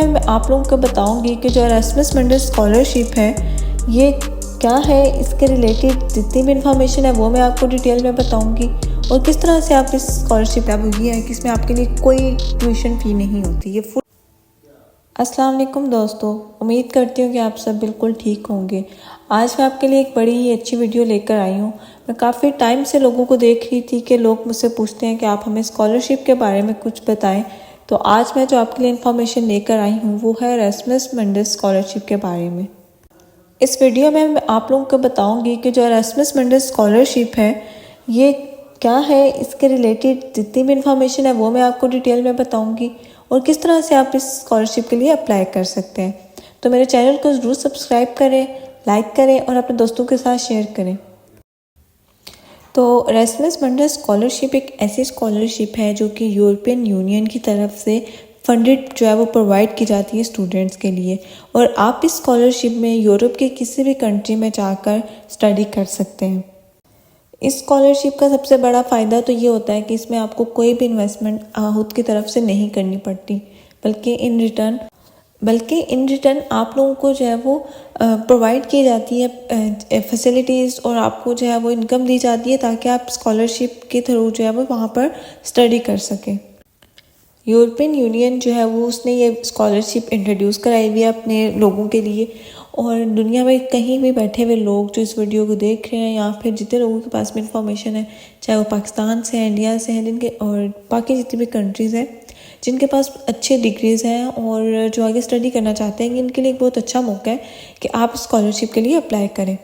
मैं आप लोगों को बताऊंगी कि जो एरास्मस मंडल स्कॉलरशिप है ये क्या है, इसके रिलेटेड जितनी भी इंफॉर्मेशन है वो मैं आपको डिटेल में बताऊंगी और किस तरह से आप इस स्कॉलरशिप का हुई है कि इसमें आपके लिए कोई ट्यूशन फ़ी नहीं होती। ये फुल। अस्सलाम वालेकुम दोस्तों, उम्मीद करती हूँ कि आप सब बिल्कुल ठीक होंगे। आज मैं आपके लिए एक बड़ी ही अच्छी वीडियो लेकर आई हूँ। मैं काफ़ी टाइम से लोगों को देख रही थी कि लोग मुझसे पूछते हैं कि आप हमें स्कॉलरशिप के बारे में कुछ बताएं। तो आज मैं जो आपके लिए इन्फॉर्मेशन लेकर आई हूँ वो है एरास्मस मंडल स्कॉलरशिप के बारे में। इस वीडियो में मैं आप लोगों को बताऊंगी कि जो एरास्मस मंडल स्कॉलरशिप है ये क्या है, इसके रिलेटेड जितनी भी इंफॉर्मेशन है वो मैं आपको डिटेल में बताऊंगी और किस तरह से आप इस स्कॉलरशिप के लिए अप्लाई कर सकते हैं। तो मेरे चैनल को ज़रूर सब्सक्राइब करें, लाइक करें और अपने दोस्तों के साथ शेयर करें। तो एरास्मस मंडल स्कॉलरशिप एक ऐसी स्कॉलरशिप है जो कि यूरोपियन यूनियन की तरफ से फंडेड जो है वो प्रोवाइड की जाती है स्टूडेंट्स के लिए, और आप इस स्कॉलरशिप में यूरोप के किसी भी कंट्री में जाकर स्टडी कर सकते हैं। इस स्कॉलरशिप का सबसे बड़ा फ़ायदा तो ये होता है कि इसमें आपको कोई भी इन्वेस्टमेंट खुद की तरफ से नहीं करनी पड़ती, बल्कि इन रिटर्न आप लोगों को जो है वो प्रोवाइड की जाती है फैसिलिटीज़, और आपको जो है वो इनकम दी जाती है ताकि आप स्कॉलरशिप के थ्रू जो है वो वहाँ पर स्टडी कर सकें। यूरोपियन यूनियन जो है वो उसने ये स्कॉलरशिप इंट्रोड्यूस कराई हुई है अपने लोगों के लिए, और दुनिया में कहीं भी बैठे हुए लोग जो इस वीडियो को देख रहे हैं या फिर जितने लोगों के पास में इंफॉर्मेशन है, चाहे वो पाकिस्तान से हैं, इंडिया से हैं, जिनके और बाकी जितनी भी कंट्रीज़ हैं जिनके पास अच्छे डिग्रीज़ हैं और जो आगे स्टडी करना चाहते हैं, इनके लिए एक बहुत अच्छा मौका है कि आप स्कॉलरशिप के लिए अप्लाई करें।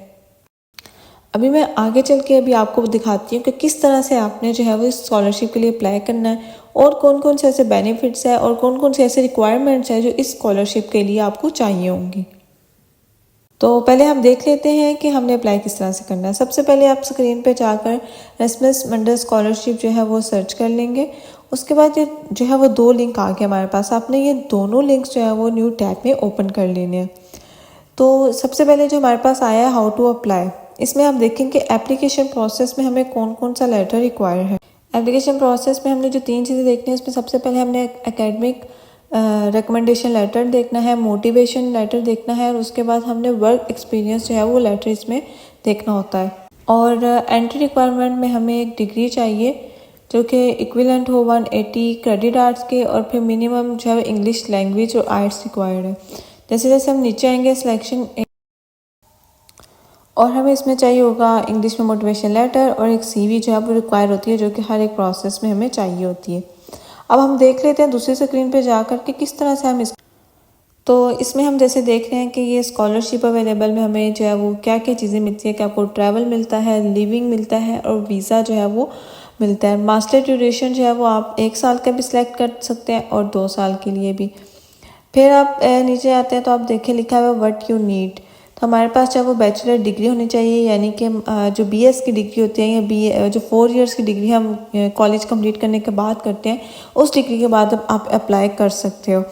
अभी मैं आगे चल के अभी आपको दिखाती हूँ कि किस तरह से आपने जो है वो इस स्कॉलरशिप के लिए अप्लाई करना है और कौन कौन से ऐसे बेनिफिट्स हैं और कौन कौन से ऐसे रिक्वायरमेंट्स हैं जो इस स्कॉलरशिप के लिए आपको चाहिए होंगी। तो पहले हम देख लेते हैं कि हमने अप्लाई किस तरह से करना है। सबसे पहले आप स्क्रीन पे जाकर एरास्मस मंडल स्कॉलरशिप जो है वो सर्च कर लेंगे। उसके बाद ये जो है वो दो लिंक आ गए हमारे पास। आपने ये दोनों लिंक्स जो है वो न्यू टैब में ओपन कर लेने हैं। तो सबसे पहले जो हमारे पास आया है हाउ टू अप्लाई, इसमें आप देखें कि एप्लीकेशन प्रोसेस में हमें कौन कौन सा लेटर रिक्वायर है। एप्लीकेशन प्रोसेस में हमने जो 3 चीज़ें देखनी है उसमें सबसे पहले हमने एकेडमिक रिकमेंडेशन लेटर देखना है, मोटिवेशन लेटर देखना है, और उसके बाद हमने वर्क एक्सपीरियंस जो है वो लेटर इसमें देखना होता है। और एंट्री रिक्वायरमेंट में हमें एक डिग्री चाहिए जो कि इक्विवेलेंट हो 180 क्रेडिट आवर्स के, और फिर मिनिमम जो है इंग्लिश लैंग्वेज और आइट्स रिक्वायर्ड है। जैसे जैसे हम नीचे आएंगे सिलेक्शन, और हमें इसमें चाहिए होगा इंग्लिश में मोटिवेशन लेटर और एक सीवी जो है वो रिक्वायर होती है, जो कि हर एक प्रोसेस में हमें चाहिए होती है। अब हम देख लेते हैं दूसरी स्क्रीन पे जाकर के किस तरह से हम तो इसमें हम जैसे देख रहे हैं कि ये स्कॉलरशिप अवेलेबल में हमें जो है वो क्या क्या चीज़ें मिलती है कि आपको ट्रैवल मिलता है, लिविंग मिलता है और वीज़ा जो है वो मिलता है। मास्टर ड्यूरेशन जो है वो आप 1 साल का भी सिलेक्ट कर सकते हैं और 2 साल के लिए भी। फिर आप नीचे आते हैं तो आप देखें लिखा हुआ व्हाट यू नीड। तो हमारे पास चाहे वो बैचलर डिग्री होनी चाहिए, यानी कि जो बीएस की डिग्री होती है या बी जो 4 इयर्स की डिग्री हम कॉलेज कंप्लीट करने के बाद करते हैं, उस डिग्री के बाद आप अप्लाई कर सकते हो।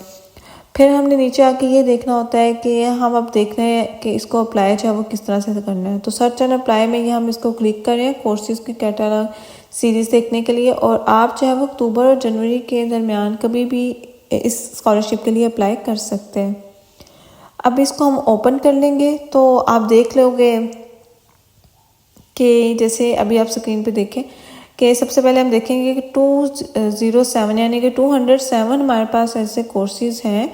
फिर हमने नीचे आके ये देखना होता है कि हम अब देख रहे हैं कि इसको अप्लाई जो है वो किस तरह से करना है। तो सर्च एंड अप्लाई में ये हम इसको क्लिक करें कोर्सेज़ के कैटलॉग सीरीज़ देखने के लिए, और आप जो है वो अक्टूबर और जनवरी के दरमियान कभी भी इस स्कॉलरशिप के लिए अप्लाई कर सकते हैं। अब इसको हम ओपन कर लेंगे तो आप देख लोगे कि जैसे अभी आप स्क्रीन पे देखें कि सबसे पहले हम देखेंगे कि 207 यानी कि 207 हमारे पास ऐसे कोर्सेज़ हैं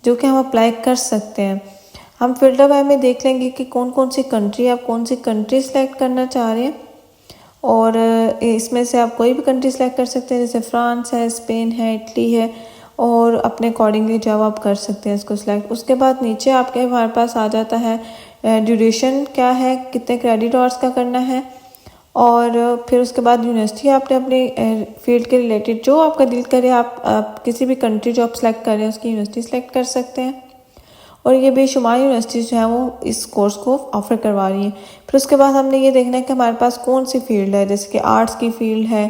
जो कि हम अप्लाई कर सकते हैं। हम फिल्टर बाय में देख लेंगे कि कौन कौन सी कंट्री, आप कौन सी कंट्री सेलेक्ट करना चाह रहे हैं, और इसमें से आप कोई भी कंट्री सेलेक्ट कर सकते हैं, जैसे फ्रांस है, स्पेन है, इटली है, और अपने अकॉर्डिंगली जब आप कर सकते हैं इसको सिलेक्ट। उसके बाद नीचे आपके हमारे पास आ जाता है ड्यूरेशन क्या है, कितने क्रेडिट आवर्स का करना है, और फिर उसके बाद यूनिवर्सिटी आपने अपने फील्ड के रिलेटेड जो आपका दिल करे आप किसी भी कंट्री जो आप सेलेक्ट करें उसकी यूनिवर्सिटी सेलेक्ट कर सकते हैं, और ये बेशुमार यूनिवर्सिटीज़ जो हैं वो इस कोर्स को ऑफ़र करवा रही हैं। फिर उसके बाद हमने ये देखना है कि हमारे पास कौन सी फील्ड है, जैसे कि आर्ट्स की फील्ड है,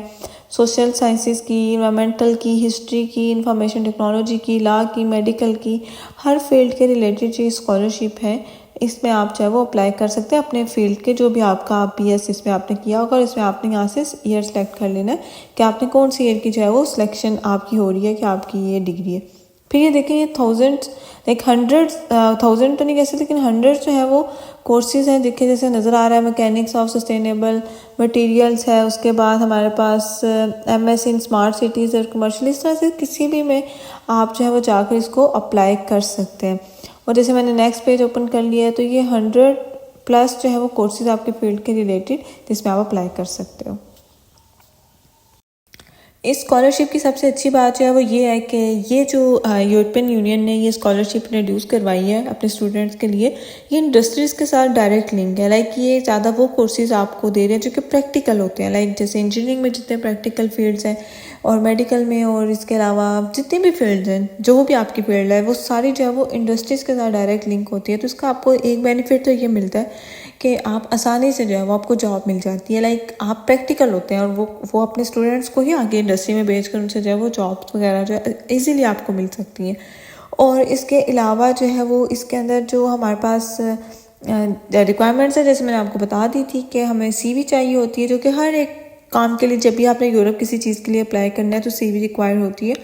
सोशल साइंसेस की, इन्वायरमेंटल की, हिस्ट्री की, इंफॉर्मेशन टेक्नोलॉजी की, लॉ की, मेडिकल की, हर फील्ड के रिलेटेड जो स्कॉलरशिप है इसमें आप चाहे वो अप्लाई कर सकते हैं अपने फील्ड के जो भी आपका बीएस इसमें आपने किया होगा, और इसमें आपने यहाँ से ईयर सेलेक्ट कर लेना है कि आपने कौन सी ईयर की जो है वो सिलेक्शन आपकी हो रही है कि आपकी ये डिग्री है। फिर ये देखें ये थाउजेंड्स लाइक हंड्रेड्स, थाउजेंड तो नहीं कह सकते लेकिन हंड्रेड्स जो है वो कोर्सेज हैं। देखिए जैसे नज़र आ रहा है मैकेनिक्स ऑफ सस्टेनेबल मटेरियल्स है, उसके बाद हमारे पास MS इन स्मार्ट सिटीज़ और कमर्शियल, इस तरह से किसी भी में आप जो है वो जाकर इसको अप्लाई कर सकते हैं। और जैसे मैंने नेक्स्ट पेज ओपन कर लिया है तो ये 100+ जो है वो कोर्सेज आपके फील्ड के रिलेटेड जिसमें आप अप्लाई कर सकते हो। इस स्कॉलरशिप की सबसे अच्छी बात जो है वो ये है कि ये जो यूरोपियन यूनियन ने ये स्कॉलरशिप इंट्रोड्यूस करवाई है अपने स्टूडेंट्स के लिए, ये इंडस्ट्रीज़ के साथ डायरेक्ट लिंक है। लाइक ये ज़्यादा वो कोर्सेज आपको दे रहे हैं जो कि प्रैक्टिकल होते हैं, लाइक जैसे इंजीनियरिंग में जितने प्रैक्टिकल फील्ड्स हैं और मेडिकल में और इसके अलावा जितने भी फील्ड्स हैं, जो भी आपकी फील्ड है वो सारी जो है वो इंडस्ट्रीज़ के साथ डायरेक्ट लिंक होती है। तो इसका आपको एक बेनिफिट तो ये मिलता है कि आप आसानी से जो है वो आपको जॉब मिल जाती है। लाइक आप प्रैक्टिकल होते हैं और वो अपने स्टूडेंट्स को ही आगे इंडस्ट्री में भेजकर उनसे जो है वो जॉब्स वगैरह जो है ईज़िली आपको मिल सकती हैं। और इसके अलावा जो है वो इसके अंदर जो हमारे पास रिक्वायरमेंट्स है, जैसे मैंने आपको बता दी थी कि हमें CV चाहिए होती है, जो कि हर एक काम के लिए जब भी आपने यूरोप किसी चीज़ के लिए अप्लाई करना है तो CV रिक्वायर होती है।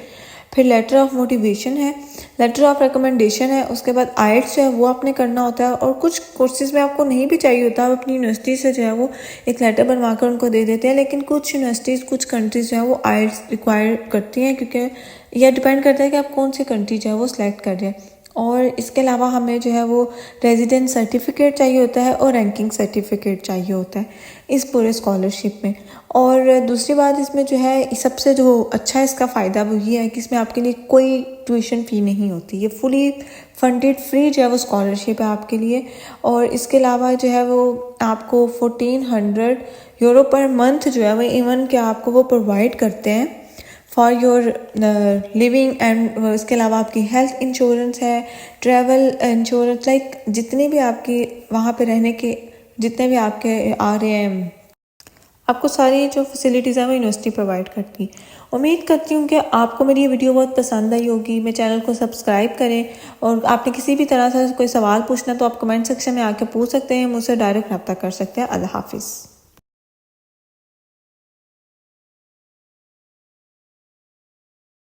फिर लेटर ऑफ मोटिवेशन है, लेटर ऑफ रिकमेंडेशन है, उसके बाद IELTS जो है वो आपने करना होता है। और कुछ कोर्सेज़ में आपको नहीं भी चाहिए होता, आप अपनी यूनिवर्सिटी से जो है वो एक लेटर बनवा कर उनको दे देते हैं। लेकिन कुछ यूनिवर्सिटीज़ कुछ कंट्रीज़ जो है वो IELTS रिक्वायर करती हैं, क्योंकि यह डिपेंड करता है कि आप कौन सी कंट्री जो है वो सिलेक्ट कर रहे हैं। और इसके अलावा हमें जो है वो रेजिडेंट सर्टिफिकेट चाहिए होता है और रैंकिंग सर्टिफिकेट चाहिए होता है इस पूरे स्कॉलरशिप में। और दूसरी बात इसमें जो है सबसे जो अच्छा इसका फ़ायदा वो ये है कि इसमें आपके लिए कोई ट्यूशन फ़ी नहीं होती, ये फुली फंडेड फ्री जो है वो स्कॉलरशिप है आपके लिए। और इसके अलावा जो है वो आपको 1400 यूरो पर मंथ जो है वो इवन कि आपको वो प्रोवाइड करते हैं फॉर योर लिविंग एंड इसके अलावा आपकी हेल्थ इंश्योरेंस है, ट्रैवल इंश्योरेंस, लाइक जितने भी आपकी वहाँ पे रहने के जितने भी आपके आ रहे हैं, आपको सारी जो फैसिलिटीज़ हैं वो यूनिवर्सिटी प्रोवाइड करती है। उम्मीद करती हूँ कि आपको मेरी ये वीडियो बहुत पसंद आई होगी। मेरे चैनल को सब्सक्राइब करें और आपने किसी भी तरह से कोई सवाल पूछना तो आप कमेंट सेक्शन में आके पूछ सकते हैं, मुझसे डायरेक्ट रब्ता कर सकते हैं। अल्लाह हाफिज़।